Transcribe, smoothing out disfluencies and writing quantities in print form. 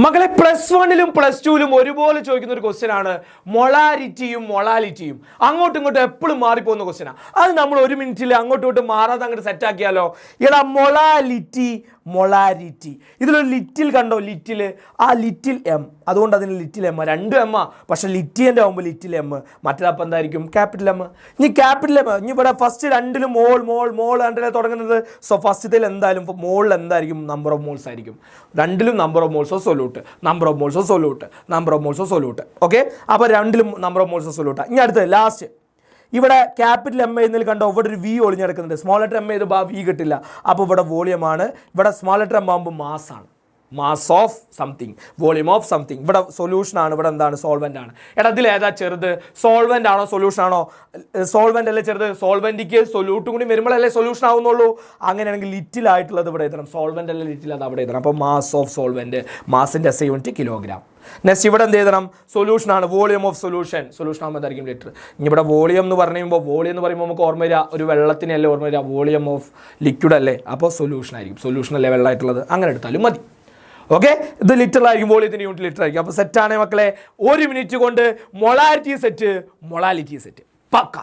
മക്കളെ +1ലും +2ലും ഒരുപോലെ ചോദിക്കുന്ന ഒരു ക്വസ്റ്റ്യൻ ആണ് മൊളാരിറ്റിയും മൊളാലിറ്റിയും. അങ്ങോട്ടും ഇങ്ങോട്ടും എപ്പോഴും മാറിപ്പോകുന്ന ക്വസ്റ്റ്യനാണ്. അത് നമ്മൾ ഒരു മിനിറ്റിൽ അങ്ങോട്ടും ഇങ്ങോട്ടും മാറാതെ അങ്ങോട്ട് സെറ്റ് ആക്കിയാലോ. എടാ മൊളാലിറ്റി മൊളാരിറ്റി, ഇതിലൊരു ലിറ്റിൽ കണ്ടോ, ലിറ്റിൽ, ആ ലിറ്റിൽ എം, അതുകൊണ്ട് അതിന് ലിറ്റിൽ എം, 2 എം, പക്ഷെ ലിറ്റിയൻ്റെ ആകുമ്പോൾ ലിറ്റിൽ എം, മറ്റേതപ്പം എന്തായിരിക്കും ക്യാപിറ്റൽ എം. ഇനി ക്യാപിറ്റൽ എം, ഇനി ഇവിടെ ഫസ്റ്റ് രണ്ടിലും മോൾ മോൾ മോൾ കണ്ടില്ലേ തുടങ്ങുന്നത്. സോ ഫസ്റ്റത്തിൽ എന്തായാലും മോളിൽ എന്തായിരിക്കും നമ്പർ ഓഫ് മോൾസ് ആയിരിക്കും. രണ്ടിലും നമ്പർ ഓഫ് മോൾസോ സൊല്യൂട്ട്, നമ്പർ ഓഫ് മോൾസോ സൊല്യൂട്ട്, നമ്പർ ഓഫ് മോൾസോ സൊല്യൂട്ട്. ഓക്കെ, അപ്പോൾ രണ്ടിലും നമ്പർ ഓഫ് മോൾസോ സൊല്യൂട്ട്. ഇനി അടുത്ത് ലാസ്റ്റ് ഇവിടെ ക്യാപിറ്റൽ എം എന്നതിൽ കണ്ടോ ഇവിടെ ഒരു വി ഒളിഞ്ഞെടുക്കുന്നുണ്ട്. സ്മോൾ ലെറ്റർ എം ചെയ്ത് വി കിട്ടില്ല, അപ്പോൾ ഇവിടെ വോളിയമാണ്. ഇവിടെ സ്മോൾ ലെറ്റർ എം ആകുമ്പോൾ മാസ്സാണ്, mass of something, volume of something. ഇവിടെ സൊല്യൂഷൻ ആണ്, ഇവിടെ എന്താണ് സോൾവെൻ്റ് ആണ്. എടാ ഇതിൽ ഏതാ ചെറുത്, സോൾവെൻ്റ് ആണോ സൊല്യൂഷൻ ആണോ? സോൾവെൻ്റ് അല്ലേ ചെറുത്, സോൾവെൻറ്റിക്ക് സൊല്യൂട്ടും കൂടി വരുമ്പോഴല്ലേ സൊല്യൂഷൻ ആവുന്നുള്ളൂ. അങ്ങനെയാണെങ്കിൽ ലിറ്റിൽ ആയിട്ടുള്ളത് ഇവിടെ എഴുതണം, സോൾവെൻ്റ് അല്ലേ ലിറ്റിൽ, അത് അവിടെ എഴുതണം. അപ്പോൾ മാസ് ഓഫ് സോൾവെൻറ്റ്, മാസിൻ്റെ SI യൂണിറ്റ് കിലോഗ്രാം. നെക്സ്റ്റ് ഇവിടെ എന്ത് എഴുതണം, സൊല്യൂഷൻ ആണ്, വോളിയം ഓഫ് സൊല്യൂഷൻ, സൊല്യൂഷൻ ആകുമ്പോൾ എന്തായിരിക്കും ലിറ്റർ. ഇനി ഇവിടെ വോളിയം എന്ന് പറയുമ്പോൾ, വോളിയം എന്ന് പറയുമ്പോൾ നമുക്ക് ഓർമ്മ വരിക ഒരു വെള്ളത്തിനല്ലേ ഓർമ്മ വരിക, വോളിയം ഓഫ് ലിക്വിഡ് അല്ലേ, അപ്പോൾ സൊല്യൂഷൻ ആയിരിക്കും, സൊല്യൂഷൻ അല്ലേ വെള്ളമായിട്ടുള്ളത്, അങ്ങനെ എടുത്താലും മതി. ഓക്കെ, ഇത് ലിറ്റർ ആയിരിക്കും, വോളിയത്തിൻ്റെ യൂണിറ്റ് ലിറ്റർ ആയിരിക്കും. അപ്പോൾ സെറ്റാണ് മക്കളെ, 1 മിനിറ്റ് കൊണ്ട് മൊളാരിറ്റി സെറ്റ്, മൊളാലിറ്റി സെറ്റ് പക്ക.